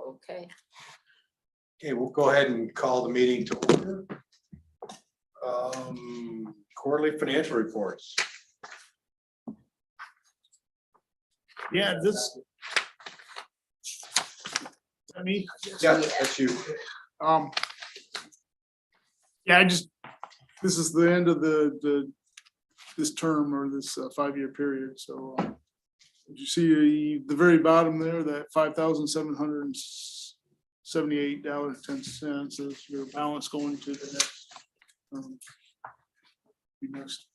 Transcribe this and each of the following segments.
Okay. Okay, we'll go ahead and call the meeting to order. Quarterly financial reports. Yeah, this. I mean, Yeah, that's you. Yeah, this is the end of this term or this 5-year period, so. Did you see the very bottom there, that $5,778.10 is your balance going to the next. Next.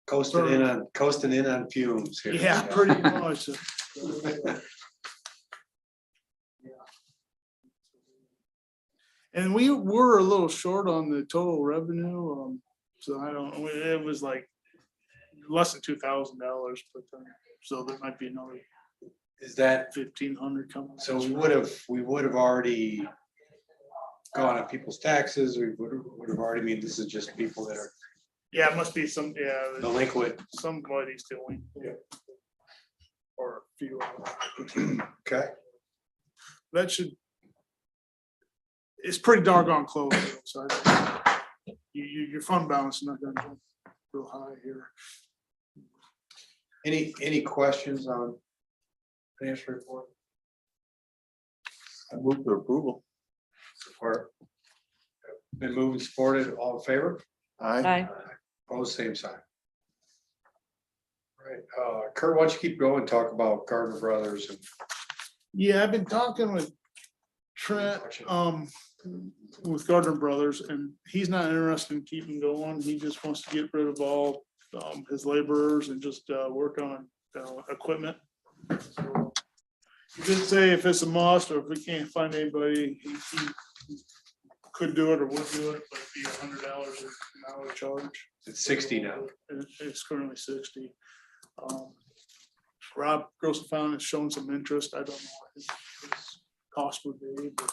Coasting in on fumes here. Yeah, pretty much. And we were a little short on the total revenue, so I don't, it was like less than $2,000, but so there might be another. Is that 1,500 coming? so? We would have already gone on people's taxes. We would have already. This is just people that are. Yeah, it must be some, Delinquent. Somebody's doing. Yeah. Or a few. Okay. That should. It's pretty doggone close, so I think your fund balance is not gonna jump real high here. Any questions on financial report? I move to approval. Support. Been moved and supported. All in favor? Aye. Opposed, same sign. Right, Kurt, why don't you keep going, talk about Gardner Brothers and. Yeah, I've been talking with Trent, with Gardner Brothers, and he's not interested in keeping going. He just wants to get rid of all his laborers and just work on equipment. So, he did say if it's a must or if we can't find anybody, he could do it or would do it, but it'd be $100 an hour charge. It's 60 now. It's currently 60. Rob Grossenfound has shown some interest. I don't know what his cost would be, but.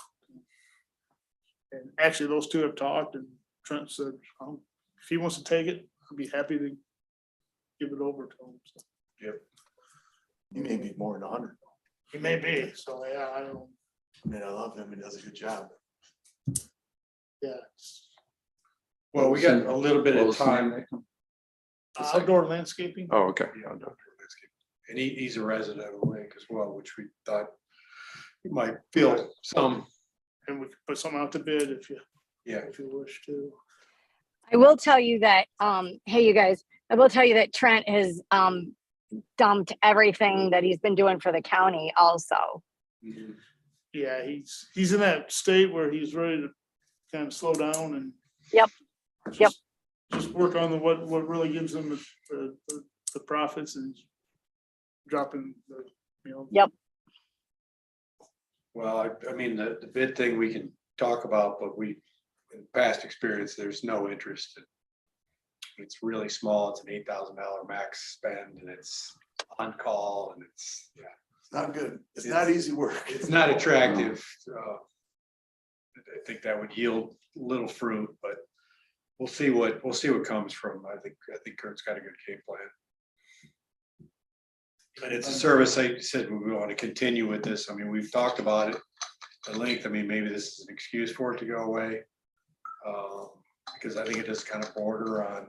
And actually, those two have talked, and Trent said, if he wants to take it, I'd be happy to give it over to him. So. Yep. He may be more than 100. He may be, so yeah, I don't. I mean, I love him. He does a good job. Yeah. Well, we got a little bit of time. Outdoor landscaping. Oh, okay. And he's a resident of the lake as well, which we thought he might feel some. And we could put something out to bid if you wish to. I will tell you that, hey, you guys, I will tell you that Trent has dumped everything that he's been doing for the county also. Mhm. Yeah, he's in that state where he's ready to kind of slow down and. Yep. Just work on what really gives him the profits and dropping the. Yep. Well, I mean, the bid thing we can talk about, but in past experience, there's no interest. It's really small. It's an $8,000 max spend, and it's on call, and it's Not good. It's not easy work. It's not attractive. I think that would yield little fruit, but we'll see what comes from. I think Kurt's got a good game plan. And it's a service, I said, we want to continue with this. I mean, we've talked about it at length. I mean, maybe this is an excuse for it to go away. Because I think it does kind of border on,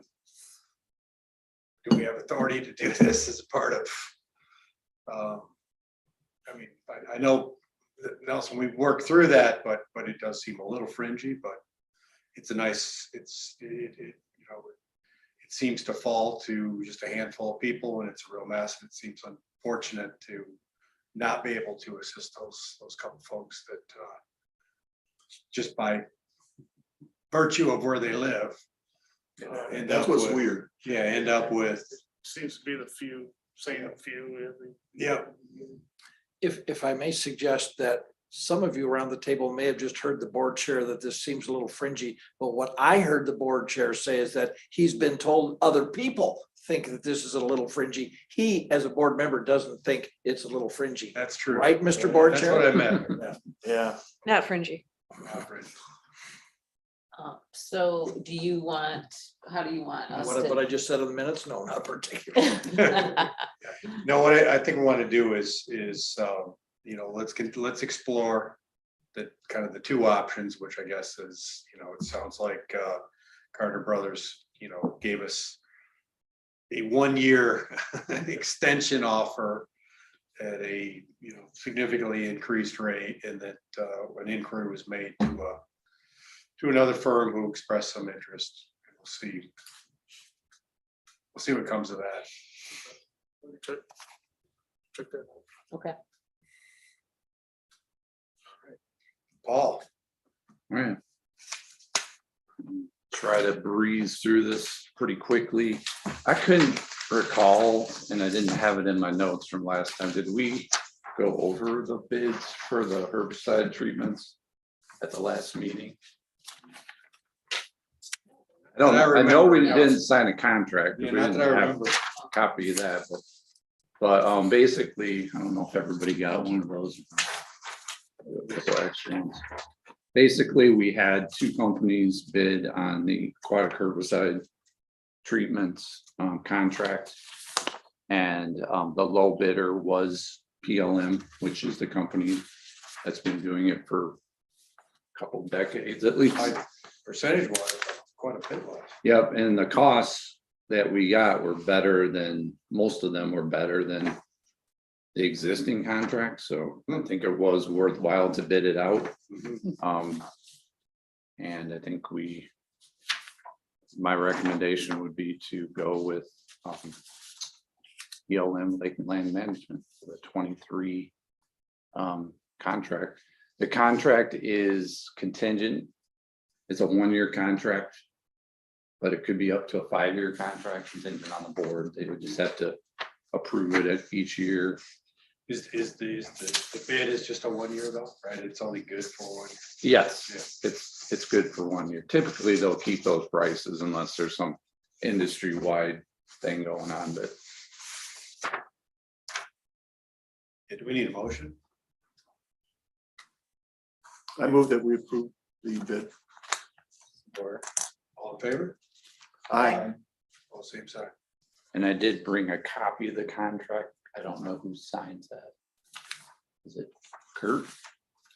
do we have authority to do this as a part of, I mean, I know that Nelson, we've worked through that, but it does seem a little fringy, but it's a nice, it seems to fall to just a handful of people, and it's a real mess. And it seems unfortunate to not be able to assist those couple folks that just by virtue of where they live. That's what's weird. Yeah, end up with. Seems to be the few, saying a few. Yeah. If I may suggest that some of you around the table may have just heard the board chair that this seems a little fringy, but what I heard the board chair say is that he's been told other people think that this is a little fringy. He, as a board member, doesn't think it's a little fringy. That's true. Right, Mr. Board That's Chair? what I meant. Yeah. Not fringy. Not fringy. So how do you want us What I to? just said in the minutes? No, not particularly. No, what I think we want to do is let's explore the kind of the two options, which I guess is, it sounds like Carter Brothers, gave us a 1-year extension offer at a, significantly increased rate, and that an inquiry was made to another firm who expressed some interest. And we'll see what comes of that. Check that. Okay. Paul, Right. Try to breeze through this pretty quickly. I couldn't recall, and I didn't have it in my notes from last time. Did we go over the bids for the herbicide treatments at the last meeting? I know we didn't sign a contract. Yeah, We not didn't that I have remember. a copy of that, but basically, I don't know if everybody got one of those. Basically, we had two companies bid on the aquatic herbicide treatments contract. And the low bidder was PLM, which is the company that's been doing it for a couple of decades at least. Percentage wise, quite a bit less. Yep, and the costs that we got were better than, most of them were better than the existing contract, so I think it was worthwhile to bid it out. And I think my recommendation would be to go with ELM Lake and Land Management for the 23 contract. The contract is contingent. It's a 1-year contract, but it could be up to a 5-year contract contingent on the board. They would just have to approve it at each year. Is the bid is just a 1 year though, right? It's only good for 1 year. Yes, it's good for 1 year. Typically, they'll keep those prices unless there's some industry-wide thing going on, but Do we need a motion? I move that we approve the bid. Or all in favor? Aye. All same side. and I did bring a copy of the contract. I don't know who signs that. Is it Kurt?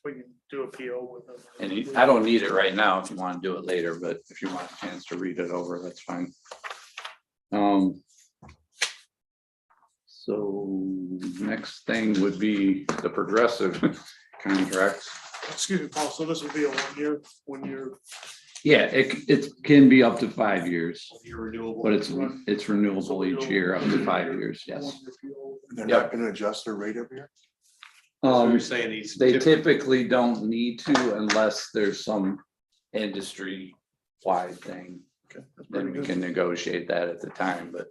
We can do a PO with them. And I don't need it right now if you want to do it later, but if you want a chance to read it over, that's fine. So next thing would be the Progressive contracts. Excuse me, Paul, so this would be a 1 year, Yeah, it can be up to 5 years, Your renewable. but it's renewable each year up to 5 years, yes. They're not gonna adjust their rate every year? So you're saying these. They typically don't need to unless there's some industry wide thing. okay, that's Then pretty we good. can negotiate that at the time, but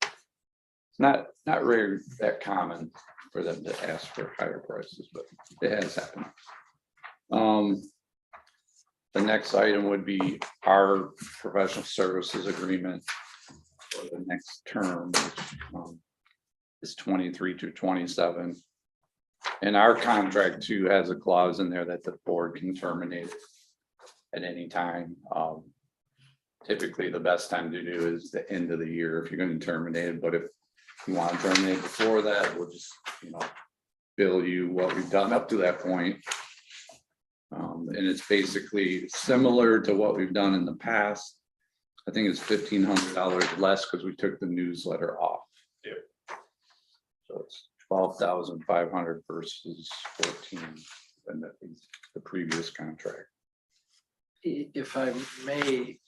it's not very that common for them to ask for higher prices, but it has happened. The next item would be our professional services agreement for the next term, which is 23 to 27. And our contract too has a clause in there that the board can terminate at any time. Typically, the best time to do is the end of the year if you're going to terminate it, but if you want to terminate before that, we'll just, bill you what we've done up to that point. And it's basically similar to what we've done in the past. I think it's $1,500 less because we took the newsletter off. Yeah. So it's 12,500 versus 14 and the previous contract. If I may,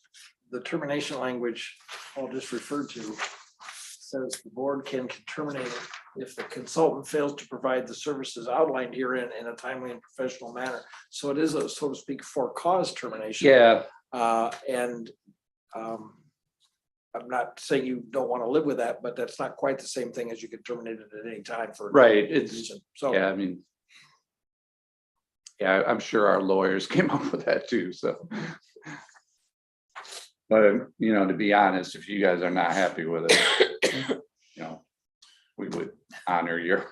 the termination language I'll just refer to says the board can terminate it if the consultant fails to provide the services outlined herein in a timely and professional manner. So it is a, so to speak, for cause termination. Yeah, I'm not saying you don't want to live with that, but that's not quite the same thing as you could terminate it at any time for. right. any reason. So. Yeah, I mean, yeah, I'm sure our lawyers came up with that too, so. But, to be honest, if you guys are not happy with it, we would honor your.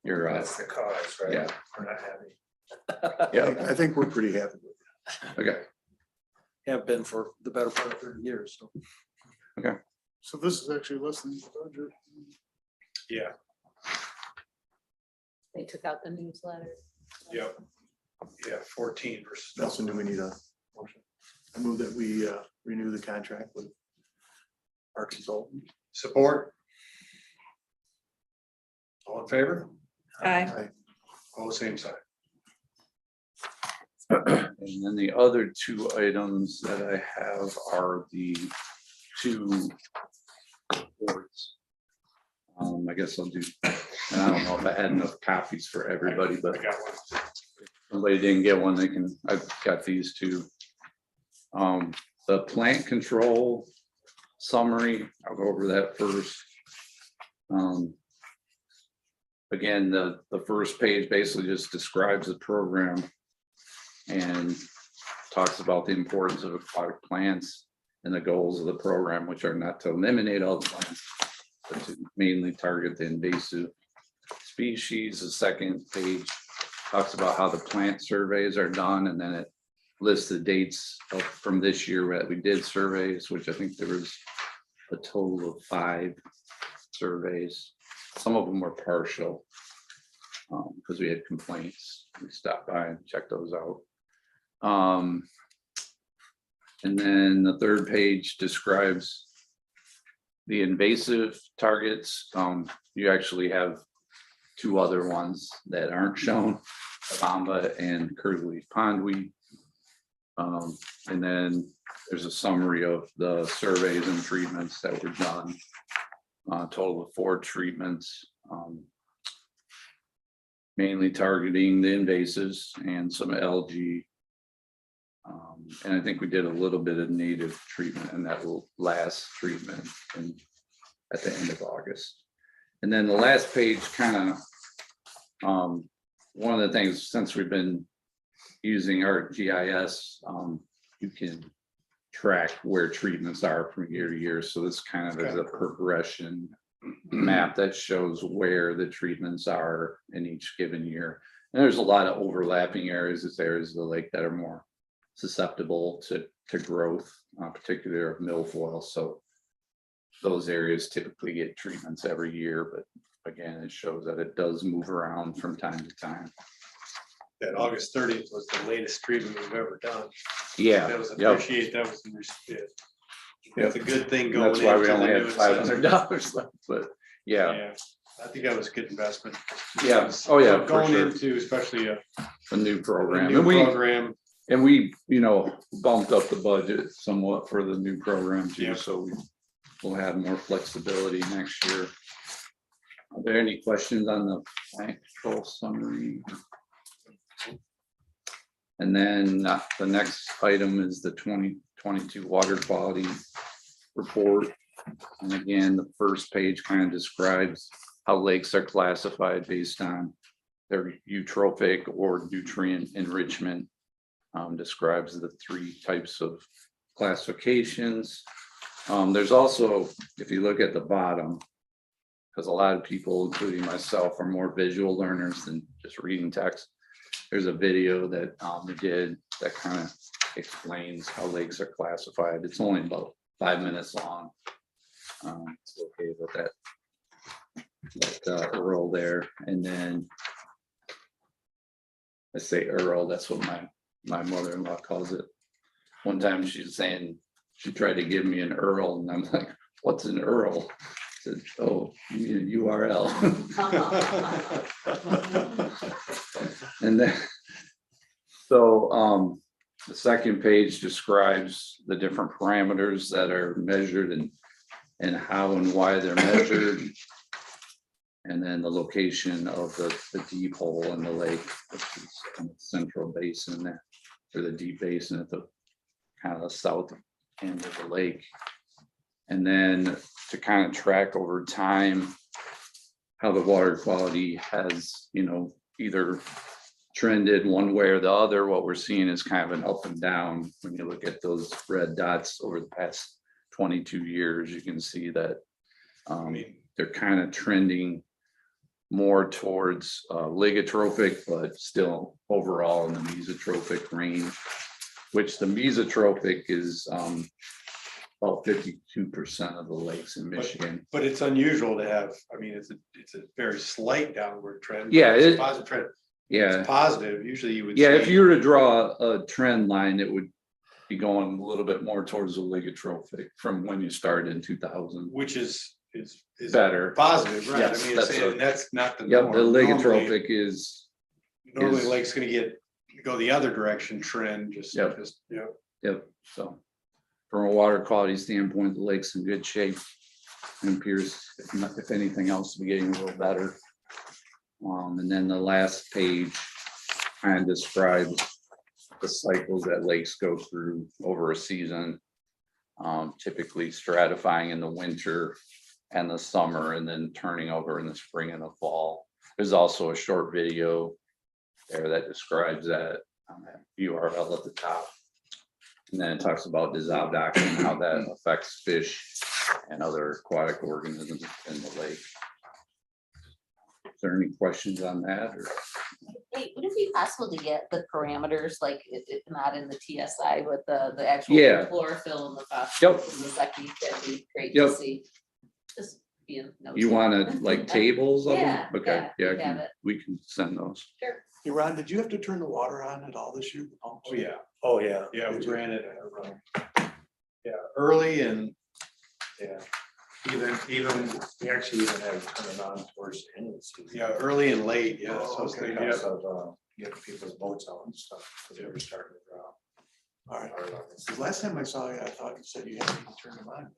That's the cause, right? Yeah. We're not happy. Yeah, I think we're pretty happy with okay, Have been for the better part of 30 years, so. So this is actually less than the budget. Yeah. They took out the newsletter. Yep. Yeah, 14 versus. Nelson, do we need a motion? I move that we renew the contract with our consultant. Support? All in favor? Aye. All same side. And then the other two items that I have are the two reports. I guess I'll do, and I don't know if I had enough copies for everybody, but I got one. somebody didn't get one, they can, I've got these two. The plant control summary, I'll go over that first. Again, the first page basically just describes the program and talks about the importance of aquatic plants and the goals of the program, which are not to eliminate all the plants, but to mainly target the invasive species. The second page talks about how the plant surveys are done, and then it lists the dates from this year that we did surveys, which I think there was a total of 5 surveys. Some of them were partial because we had complaints. We stopped by and checked those out. And then the third page describes the invasive targets. You actually have 2 other ones that aren't shown, Bamba and curly pondweed. And then there's a summary of the surveys and treatments that were done. Total of 4 treatments, mainly targeting the invasives and some algae. And I think we did a little bit of native treatment, and that will last treatment at the end of August. And then the last page kind of, one of the things, since we've been using our GIS, you can track where treatments are from year to year. So this kind of is a progression map that shows where the treatments are in each given year. And there's a lot of overlapping areas. There's areas of the lake that are more susceptible to growth, particularly of milfoil. So those areas typically get treatments every year, but again, it shows that it does move around from time to time. That August 30th was the latest treatment we've ever done. Yeah, That was yep. appreciated. That was, it's a good thing going. That's why we into only the had new assessment. $500 left, but yeah, Yeah, I think that was a good investment. yeah, oh yeah, for Going sure. into especially a A new program. new And we, program. and we, bumped up the budget somewhat for the new program too, Yeah. so we'll have more flexibility next year. Are there any questions on the plant control summary? And then the next item is the 2022 water quality report. And again, the first page kind of describes how lakes are classified based on their eutrophic or nutrient enrichment. Describes the 3 types of classifications. There's also, if you look at the bottom, because a lot of people, including myself, are more visual learners than just reading text. There's a video that we did that kind of explains how lakes are classified. It's only about 5 minutes long. It's okay with that Earl there. And then I say Earl, that's what my mother-in-law calls it. One time she's saying, she tried to give me an Earl, and I'm like, what's an Earl? I said, oh, you need a URL. And then, so the second page describes the different parameters that are measured and how and why they're measured. And then the location of the deep hole in the lake, which is in the central basin there, or the deep basin at the kind of the south end of the lake. And then to kind of track over time how the water quality has, either trended one way or the other. What we're seeing is kind of an up and down. When you look at those red dots over the past 22 years, you can see that they're kind of trending more towards ligotrophic, but still overall in the mesotrophic range, which the mesotrophic is about 52% of the lakes in Michigan. But it's unusual to have, I mean, it's a very slight downward trend. but Yeah, it's a it- positive trend. Yeah, It's positive. Usually you would. yeah, if see- you were to draw a trend line, it would be going a little bit more towards the oligotrophic from when you started in 2000. Which is Better. positive, right? I Yes, mean, that's it's saying that's not the Yep, norm. the oligotrophic is, Normally is- lake's gonna go the other direction trend, Yep. Yep, so from a water quality standpoint, the lake's in good shape. And appears, if anything else, to be getting a little better. And then the last page kind of describes the cycles that lakes go through over a season. Typically stratifying in the winter and the summer and then turning over in the spring and the fall. There's also a short video there that describes that URL at the top. And then it talks about dissolved oxygen, how that affects fish and other aquatic organisms in the lake. Is there any questions on that or? Wait, would it be possible to get the parameters, like, not in the TSI, but the actual Yeah. chlorophyll and the phosphorus? Yep. And the second, that'd be great to Yep. see. Just being. You want to like tables of them? Yeah, Okay, yeah, yeah, we have it. we can send those. Sure. Hey, Ron, did you have to turn the water on at all this year? the pumps? Oh, yeah. Oh, yeah. Yeah, we ran it. Early and Yeah, even, we actually even had to turn it on towards the end of the season. early and late, yeah. Oh, So it's okay. good, Because of, getting people's boats out and stuff, because they were starting to drop. All right. 'Cause last time I saw you, I thought you said you had to turn them on.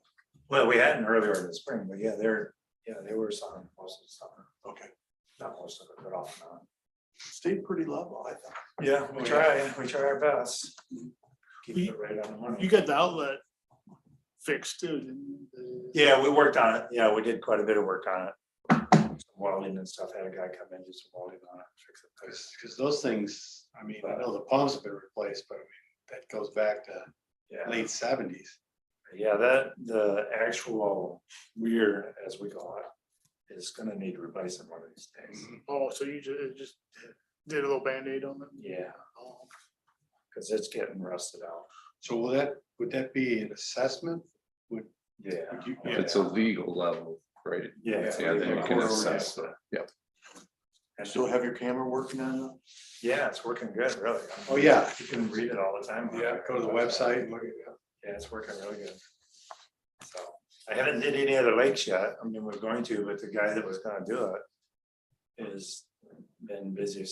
Well, we hadn't earlier in the spring, but yeah, they were on most of the summer, Okay. not most of it, but off and on. Stayed pretty level, I thought. Yeah, Oh, yeah. we try our best. Keep You- it right on the money. You got the outlet fixed too, didn't you? Yeah, we worked on it. Yeah, we did quite a bit of work on it. Some welding and stuff. Had a guy come in, do some welding on it, fix it. because those things, I mean, I know the pumps have been replaced, but I mean, that goes back to Yeah, late seventies. yeah, the actual weir, as we call it, is gonna need replacing one of these days. Oh, so you just did a little Band-Aid on it? Yeah. Cause it's getting rusted out. So would that be an assessment? Yeah. Would you- If it's a legal level, right? Yeah. Yeah, then you can Yeah. assess it. Yep. And Still have your camera working on it? yeah, it's working good, really. Oh, yeah. You can read it all the time. Yeah, go to the website and look at it. Yeah, it's working really good. So, I haven't did any other lakes yet. I mean, we're going to, but the guy that was gonna do it is been busy with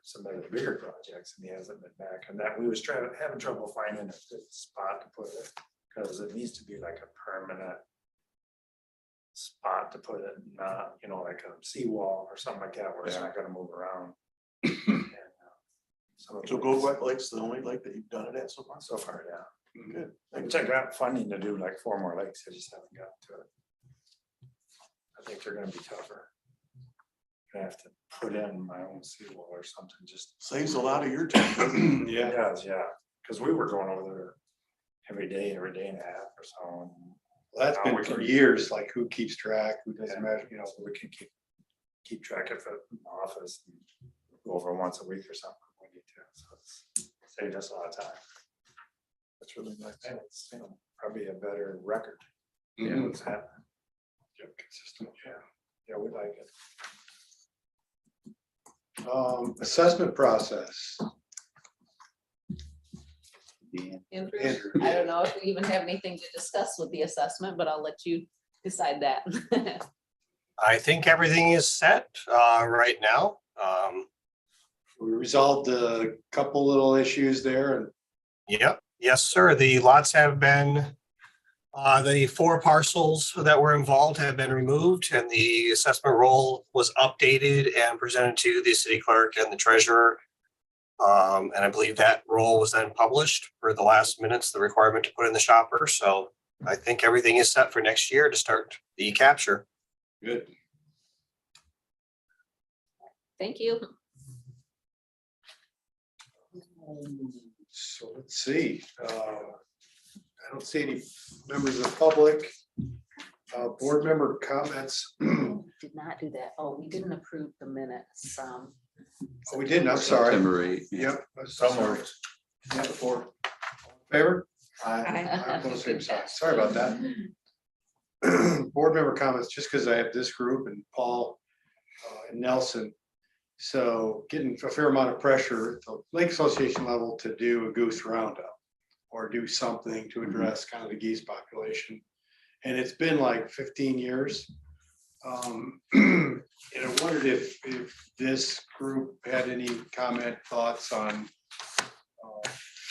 some other bigger projects and he hasn't been back. And that we was having trouble finding a good spot to put it. Cause it needs to be like a permanent spot to put it, not, like a seawall or something like that, where it's not gonna move around. And, some of So the- Goguac Lake's the only lake that you've done it at so far? So far, yeah. Good. Which I got funding to do like 4 more lakes, I just haven't gotten to it. I think they're gonna be tougher. Gonna have to put in my own seawall or something, just. Saves a lot of your time, doesn't it? Yeah, Yeah, cause we were going over there every day and a half or so. well, that's Now been we for can- years, like who keeps track, who Yeah, doesn't measure, so we can keep track of it in the office. And go over once a week or something if we need to, so it's saved us a lot of time. That's really nice. And it's, probably a better record. Mhm. What's happening. Yep, consistent, yeah. Yeah, we like it. Assessment process. Andrew, Andrew. I don't know if we even have anything to discuss with the assessment, but I'll let you decide that. I think everything is set right now. We resolved a couple little issues there and Yep, yes, sir. The lots have been, the 4 parcels that were involved have been removed and the assessment roll was updated and presented to the city clerk and the treasurer. And I believe that roll was then published for the last minutes, the requirement to put in the shopper. So I think everything is set for next year to start the capture. good. Thank you. So let's see. I don't see any members of the public. Board member comments. Did not do that. Oh, we didn't approve the minutes. Oh, we didn't, I'm sorry. September 8th. Yep. So moved. Yeah, before. Favor? Aye. Opposed, same sign. Sorry about that. Board member comments, just because I have this group and Paul and Nelson. So getting a fair amount of pressure at the Lake Association level to do a goose roundup or do something to address kind of the geese population. And it's been like 15 years. And I wondered if this group had any comment, thoughts on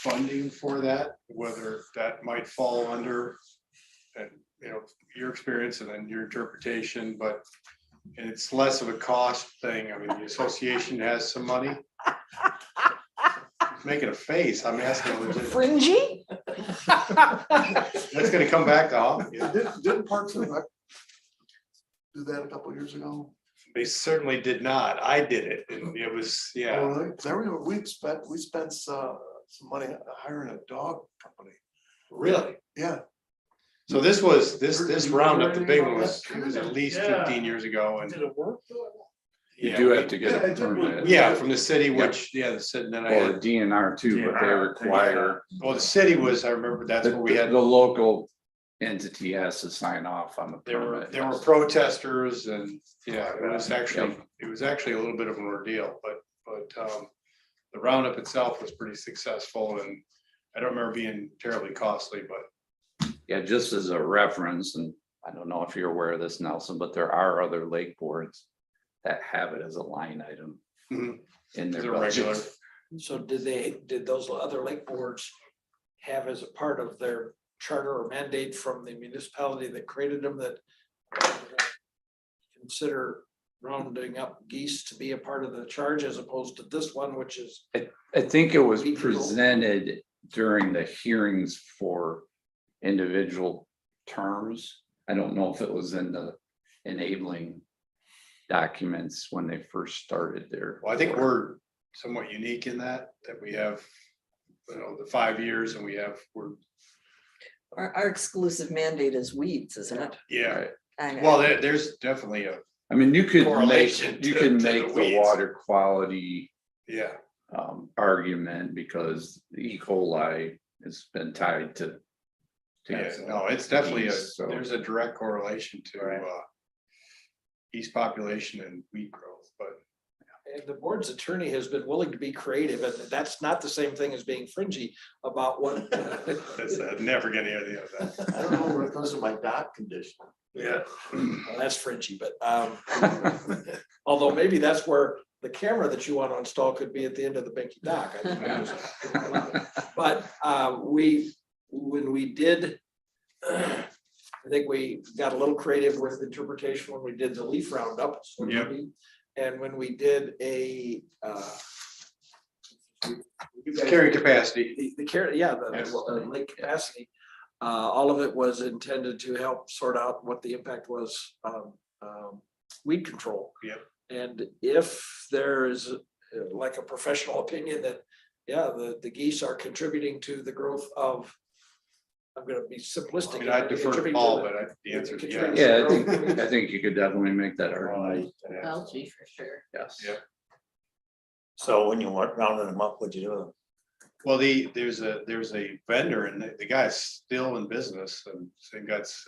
funding for that, whether that might fall under, and you know, your experience and then your interpretation, but and it's less of a cost thing. I mean, the association has some money. Making a face, I'm asking. a legit- Fringy? That's gonna come back to haunt me. Didn't Parks and Rec do that a couple years ago? They certainly did not. I did it, and it was, yeah. Oh, really? 'Cause I remember we spent some money hiring a dog company. Really? Yeah. So this was, this Did you roundup, the hear big anything one about was that? at least Yeah. 15 years ago, and Did it work? You yeah, do we- have to get Yeah, a it did work. permit. Yeah, from the city, which, yeah, the city, and then I Or had, DNR too, but they DNR, require, well, the city was, I remember that's the where we had, local entity has to sign off on the there were permit. there were protesters, and yeah, it was actually a little bit of an ordeal, but the roundup itself was pretty successful, and I don't remember being terribly costly, but Yeah, just as a reference, and I don't know if you're aware of this, Nelson, but there are other lake boards that have it as a line item Mhm. in their They're regular. budget. So did those other lake boards have as a part of their charter or mandate from the municipality that created them that consider rounding up geese to be a part of the charge as opposed to this one, which is, I think it was Weed control. presented during the hearings for individual terms. I don't know if it was in the enabling documents when they first started their. well, I think we're somewhat unique in that we have, you know, the 5 years, and we're, Our exclusive mandate is weeds, isn't it? yeah. Right. Well, there's definitely a, I mean, you could make, Correlation you to- can to the make the weeds. water quality yeah, argument because the E. coli has been tied to. yeah, no, it's definitely geese, so- there's a direct correlation to Right. geese population and wheat growth, but and the board's attorney has been willing to be creative, and that's not the same thing as being fringy about what. that's never gonna hear the other that. I don't know when it comes to my dock condition. Yeah. Well, that's fringy, but although maybe that's where the camera that you want to install could be at the end of the Binky dock. I think that was- But when we did, I think we got a little creative with interpretation when we did the leaf roundup. Yep. And when we did a you guys- Carrying capacity. the carrot, yeah, Yes. the lake capacity. All of it was intended to help sort out what the impact was on weed control. Yep. And if there is like a professional opinion that, yeah, the geese are contributing to the growth of, I'm gonna be I simplistic. mean, I defer to contributing Paul, the- but the answer is contributing yes. Yeah, I think you could definitely make that argument, Algae for sure. yes. Yeah. So when you went rounding them up, what'd you do with them? Well, there's a vendor, and the guy's still in business, and same guys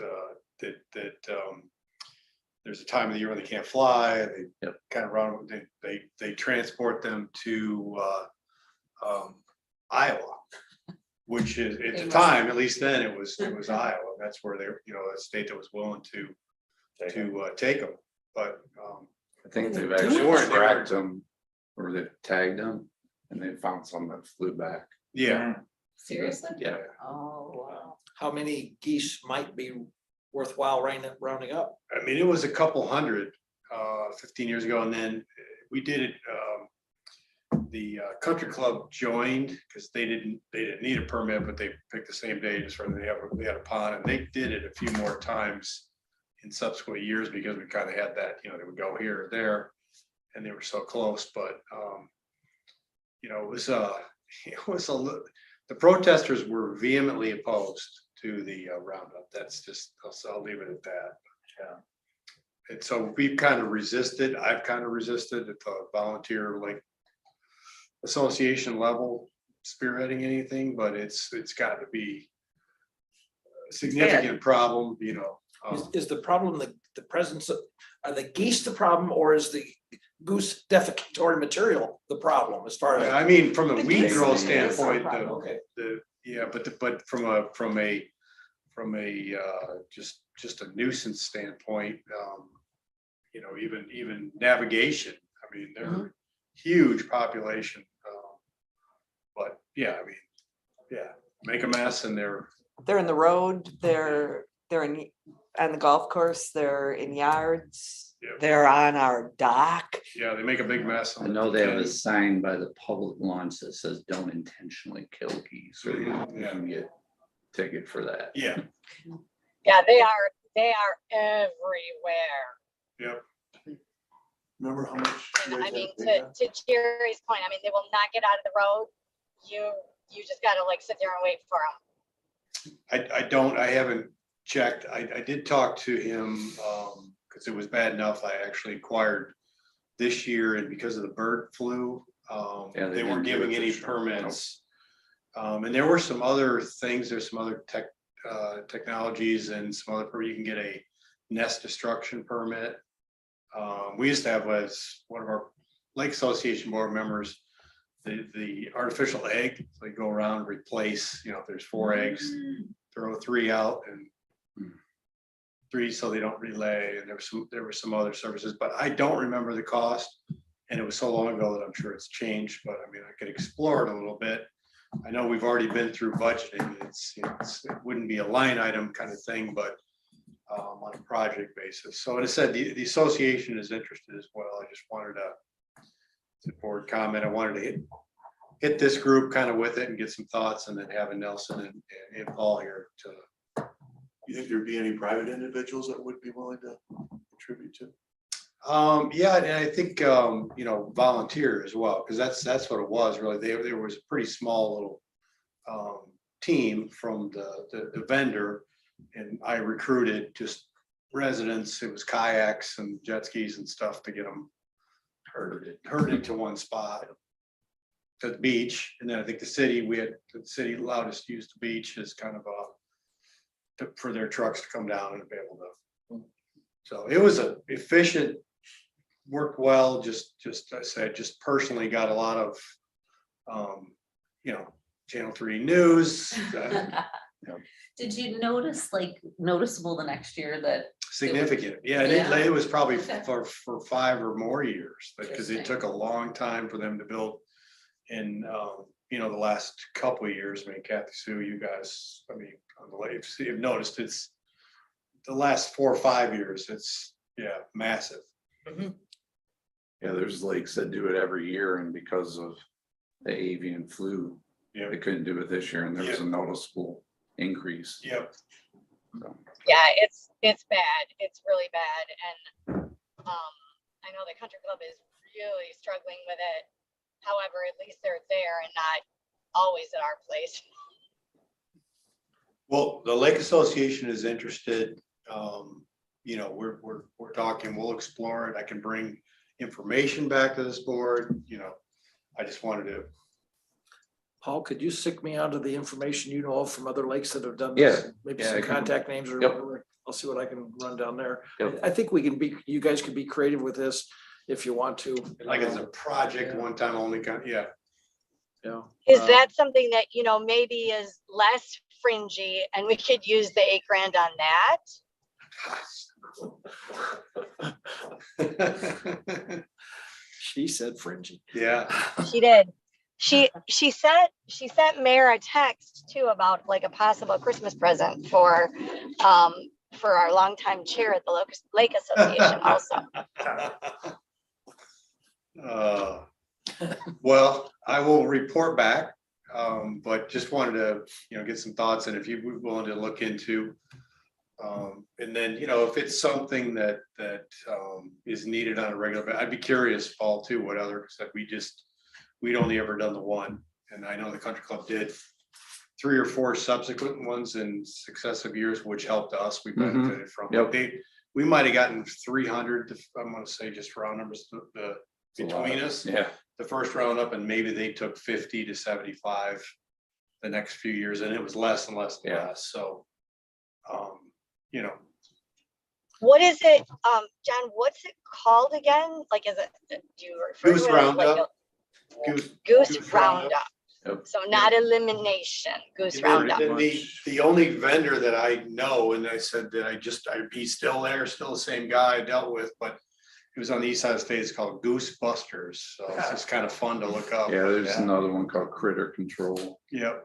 there's a time of the year when they can't fly, they Yep. kind of run, they transport them to Iowa, which is, at the time, at least then, it was Iowa. That's where they, you know, a state that was willing to take them, but I think they've They actually weren't- tracked them or they've tagged them and they found some that flew back. yeah. Seriously? Yeah. Oh, wow. How many geese might be worthwhile rounding up? I mean, it was a couple hundred 15 years ago, and then we did it. The country club joined because they didn't need a permit, but they picked the same day just for they had a pond, and they did it a few more times in subsequent years because we kind of had that, you know, they would go here or there, and they were so close. But you know, it was the protesters were vehemently opposed to the roundup. That's just, I'll leave it at that. Yeah. And so we've kind of resisted, I've kind of resisted at the volunteer like association level spearheading anything, but it's got to be significant problem, you know. Is the problem the presence of, are the geese the problem, or is the goose defecatory material the problem as far as? I mean, from a The weed geese growth is a standpoint, problem. Okay. yeah, but from a just a nuisance standpoint, you know, even navigation, I mean, they're huge population. But yeah, I mean, yeah, make a mess and they're, They're in the road, they're in, on the golf course, they're in yards, Yeah. they're on our dock. yeah, they make a big mess. I on know the they have a canyon. sign by the public launch that says don't intentionally kill geese, or you Yeah. can get ticket for that. Yeah, Yeah, they are everywhere. yep. Remember how much? you And guys I mean, had to pay to Jerry's point, I mean, they will not get out of the road. You just gotta like sit there and wait for them. I haven't checked. I did talk to him, because it was bad enough. I actually inquired this year, and because of the bird flu, Yeah, they they weren't didn't do giving it any this year. permits. And there were some other things, there's some other technologies and some other, you can get a nest destruction permit. We used to have, as one of our Lake Association board members, the artificial egg, so you go around, replace, you know, if there's 4 eggs, throw 3 out and 3 so they don't relay, and there were some other services, but I don't remember the cost. And it was so long ago that I'm sure it's changed, but I mean, I could explore it a little bit. I know we've already been through budgeting. It wouldn't be a line item kind of thing, but on a project basis. So as I said, the association is interested as well. I just wanted to board comment. I wanted to hit this group kind of with it and get some thoughts, and then having Nelson and Paul here to. You think there'd be any private individuals that would be willing to contribute to? Yeah, and I think, you know, volunteer as well, because that's what it was really. There was a pretty small little team from the vendor, and I recruited just residents. It was kayaks and jet skis and stuff to get them herded to one spot, to the beach. And then I think the city allowed us to use the beach as kind of for their trucks to come down and be able to. So it was a efficient, worked well, just I said, just personally got a lot of, you know, Channel 3 news. Did you notice, like, noticeable the next year that, Significant, yeah, and Yeah. it was probably Okay. for 5 or more years, because it Interesting. took a long time for them to build. In, you know, the last couple of years, I mean, Kathy Sue, you guys, I mean, on the lake, you've noticed it's the last 4 or 5 years, it's, yeah, massive. Yeah, there's lakes that do it every year, and because of the avian flu, Yeah, they couldn't do it this year, and there was a noticeable increase. yep. So, Yeah, it's bad. It's really bad. And I know the country club is really struggling with it. However, at least they're there and not always at our place. Well, the Lake Association is interested. You know, we're talking, we'll explore it. I can bring information back to this board, you know. I just wanted to, Paul, could you sick me out of the information you know of from other lakes that have done Yeah. this? Maybe Yeah, I some can- contact names or Yep. whatever. I'll see what I can run down there. Yep. I think you guys could be creative with this if you want to. like, as a project, one time only, yeah. Yeah. Is that something that, you know, maybe is less fringy and we could use the 8 grand on that? She said fringy. Yeah, She did. She sent Mayor a text too about like a possible Christmas present for our longtime chair at the Lake Association also. Well, I will report back, but just wanted to, you know, get some thoughts, and if you were willing to look into. And then, you know, if it's something that is needed on a regular, I'd be curious, Paul, too, what other, because we'd only ever done the one, and I know the country club did 3 or 4 subsequent ones in successive years, which helped us. We Mhm. benefited from. Yep. We might have gotten 300, I'm gonna say just round numbers, between us, Yeah, the first round up, and maybe they took 50 to 75 the next few years, and it was less and less and Yeah. less, so. You know, What is it, John, what's it called again? Like, is it, do you refer Goose to it as like Roundup. a Goose goose Roundup. roundup? Yep. So not elimination, goose And roundup. then the only vendor that I know, and I said that he's still there, still the same guy I dealt with, but he was on the east side of the state, it's called Goose Busters, so it's just kind of fun to look up. Yeah, there's another one called Critter Control. Yep.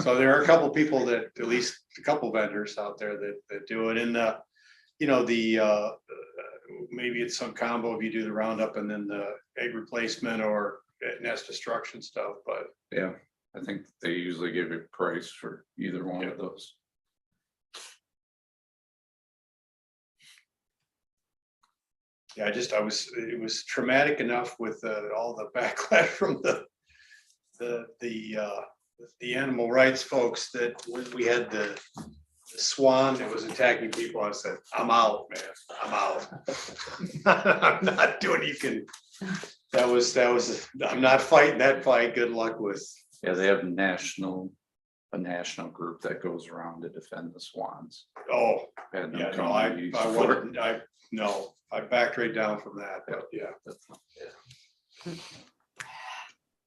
So there are a couple people that, at least a couple vendors out there that do it, and you know, maybe it's some combo if you do the roundup and then the egg replacement or nest destruction stuff, but Yeah, I think they usually give a price for either one of those. yeah, it was traumatic enough with all the backlash from the animal rights folks that when we had the swan that was attacking people, I said, I'm out, man, I'm out. I'm not doing, that was, I'm not fighting that fight, good luck with. Yeah, they have a national group that goes around to defend the swans. Oh, Had them yeah, come no, on I these wouldn't, no, I backed right down from that, but yeah.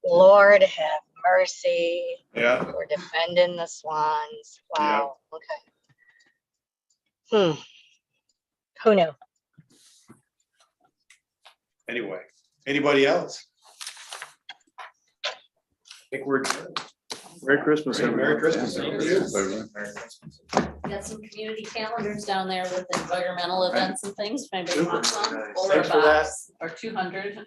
Lord have mercy. Yeah, We're defending the swans. Wow, okay. Who knew? anyway, anybody else? I think we're. Merry Christmas, Merry everyone. Christmas. Got some community calendars down there with environmental events and things, if anybody wants some, Nice. or a Thanks for that. box, or 200.